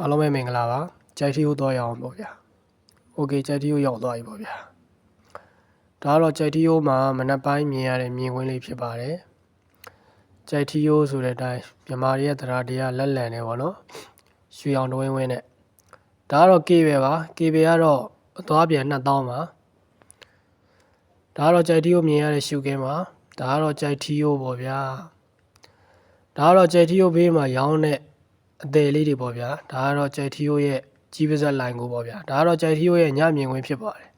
အားလုံးပဲမင်္ဂလာပါကြိုက်ထီကိုသွားရအောင်ပေါ့ဗျာโอเคကြိုက်ထီကိုရောက်သွားပြီပေါ့ဗျာဒါကတော့ကြိုက်ထီကိုမှာမနက်ပိုင်းမြင်ရတဲ့မြင်ကွင်းလေးဖြစ်ပါတယ်ကြိုက်ထီကိုဆိုတဲ့အတိုင်းမြန်မာတွေရဲ့တရားတရားလက်လံနေပေါ့နော်ရွှေအောင်တဝင်းဝင်းနဲ့ဒါကတော့ K ပဲပါ K ပဲကတော့အသွားပြန်2000ပါဒါကတော့ကြိုက်ထီကိုမြင်ရတဲ့ရှုခင်းပါဒါကတော့ကြိုက်ထီကိုပေါ့ဗျာဒါကတော့ကြိုက်ထီကိုဘေးမှာရောင်းတဲ့အသေးလေးတွေပေါ့ဗျာဒါကတော့ကြိုက်ထီယိုရဲ့ကြီးပါးစက်လိုင်းကိုပေါ့ဗျာဒါကတော့ကြိုက်ထီယိုရဲ့ညမြင်ခွင့်ဖြစ်ပါတယ်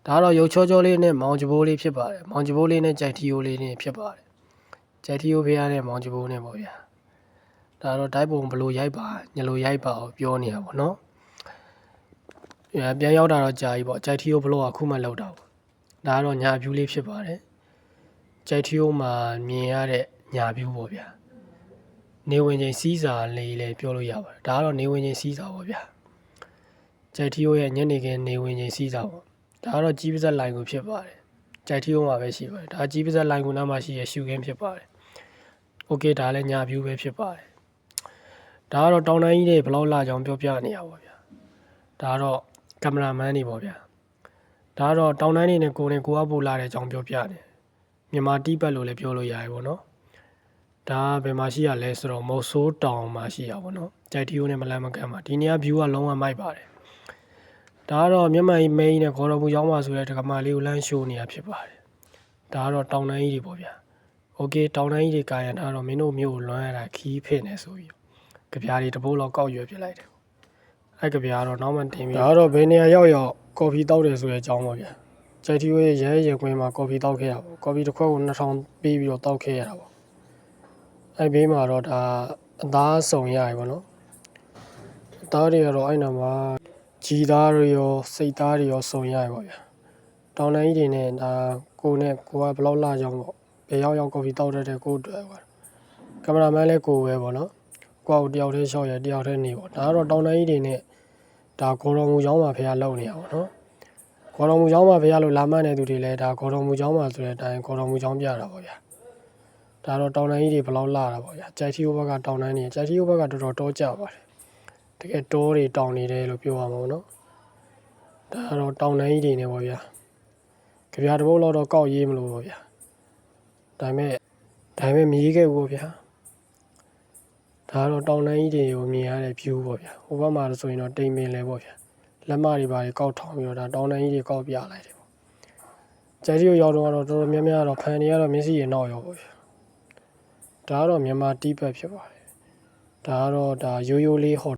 ဒါကတော့ရုပ်ချောချောလေးနဲ့မောင်ကြပိုးလေးဖြစ်ပါတယ်မောင်ကြပိုးလေးနဲ့ကြိုက်ထီယိုလေးနဲ့ဖြစ်ပါတယ်ကြိုက်ထီယိုဖေးရတဲ့မောင်ကြပိုးနဲ့ပေါ့ဗျာဒါတော့ဓာတ်ပုံဘလို့ရိုက်ပါညလိုရိုက်ပါကိုပြောနေတာပေါ့နော်ပြန်ရောက်တာတော့ကြာပြီပေါ့ကြိုက်ထီယိုဘလို့အခုမှလောက်တာပေါ့ဒါကတော့ညာဖြူလေးဖြစ်ပါတယ်ကြိုက်ထီယိုမှာမြင်ရတဲ့ညာဖြူပေါ့ဗျာနေဝင်ချိန်စီးစာလေးလည်းပြောလို့ရပါတယ်ဒါကတော့နေဝင်ချိန်စီးစာပေါ့ဗျာကြိုက်ထီယိုရဲ့ညနေခင်းနေဝင်ချိန်စီးစာပေါ့ဒါကတော့ကြီးပါးစက်လိုင်းကိုဖြစ်ပါတယ်ကြိုက်ထီယိုမှာပဲရှိပါတယ်ဒါကြီးပါးစက်လိုင်းကိုနားမှာရှိရရှုခင်းဖြစ်ပါတယ်โอเคဒါလည်းညာဖြူပဲဖြစ်ပါတယ်ဒါကတော့တောင်တန်းကြီးတွေဘလောက်လာကြောင်ပြောပြနေရပါဗျာဒါကတော့ကင်မရာမန်တွေပေါ့ဗျာဒါကတော့တောင်တန်းတွေနဲ့ကိုယ်ကပို့လာတဲ့အကြောင်းပြောပြနေမြန်မာတီးပတ်လို့လည်းပြောလို့ရတယ်ပေါ့နော်ဒါဘယ်မှာရှိရလဲဆိုတော့မုတ်ဆိုးတောင်မှာရှိရပါတော့ကြိုက်ထီယိုနဲ့မလန်းမကန်းမှာဒီနေရာ view ကလုံးဝမိုက်ပါတယ်ဒါကတော့မျက်မှန်ကြီးမိန်းနဲ့ခေါ်တော်မူကြောင်းပါဆိုတဲ့ဒကမာလေးကိုလမ်းရှိုးနေတာဖြစ်ပါတယ်ဒါကတော့တောင်တန်းကြီးတွေပေါ့ဗျာโอเคတောင်တန်းကြီးတွေကာရန်ဒါတော့မင်းတို့မျိုးကိုလွမ်းရတာခီးဖြစ်နေဆိုပြီးကြပြားတွေတပိုးလောက်ကောက်ရွယ်ပြလိုက်တယ်အဲ့ကြပြားတော့နောက်မှတင်ပြီးဒါကတော့ဘယ်နေရာရောက်ကော်ဖီတောက်တယ်ဆိုတဲ့အကြောင်းပေါ့ဗျာကြိုက်ထီယိုရဲ့ရဲရဲကွင်းမှာကော်ဖီတောက်ခဲ့ရပါကော်ဖီတစ်ခွက်ကို2000ပေးပြီးတော့တောက်ခဲ့ရတာပေါ့အဲ့ဘေးမှာတော့ဒါအသားစုံရရပေါ့နော်အသားတွေကတော့အဲ့နာမှာကြီးသားတွေရောစိတ်သားတွေရောစုံရရပေါ့ဗျာတောင်တန်းကြီးတွေနဲ့ဒါကိုကဘလောက်လာကြောင်းပေါ့ဘယ်ရောက်ကော်ဖီတောက်တတ်တဲ့ကိုအတွက်ပေါ့ကင်မရာမန်လည်းကိုပဲပေါ့နော်ကိုတယောက်တည်းရှော့ရတယောက်တည်းနေပေါ့ဒါကတော့တောင်တန်းကြီးတွေနဲ့ဒါခေါ်တော်မူကြောင်းမှာဖះလောက်နေရပါပေါ့နော်ခေါ်တော်မူကြောင်းမှာဖះလို့လာမှန်းတဲ့သူတွေလည်းဒါခေါ်တော်မူကြောင်းမှာဆိုတဲ့အတိုင်းခေါ်တော်မူကြောင်းပြတာပေါ့ဗျာဒါတော့တောင်တန်းကြီးတွေဘလောက်လာတာပေါ့ဗျာကြိုက်ထီယိုဘက်ကတောင်တန်းကြီးကြိုက်ထီယိုဘက်ကတော်တော်တောကြပါတယ်တကယ်တောတွေတောင်နေတယ်လို့ပြောရမှာပေါ့နော်ဒါကတော့တောင်တန်းကြီးတွေနေပေါ့ဗျာကြပြားတစ်ပုတ်လောက်တော့ကောက်ရေးမလို့ပေါ့ဗျာဒါပေမဲ့မရေးခဲ့ဘူးပေါ့ဗျာဒါကတော့တောင်တန်းကြီးတွေကိုမြင်ရတဲ့ view ပေါ့ဗျာဟိုဘက်မှာဆိုရင်တော့တိမ်ပင်လေပေါ့ဗျာလက်မတွေပါကောက်ထောင်ပြီးတော့ဒါတောင်တန်းကြီးတွေကောက်ပြလိုက်တယ်ပေါ့ကြိုက်ထီယိုရောက်တော့တော်တော်များများတော့ဖန်နေရတော့မျက်စိရင်တော့ရောပေါ့ဗျာဒါကတော့မြန်မာတီးပတ်ဖြစ်ပါတယ်ဒါကတော့ဒါရိုးရိုးလေးဟော်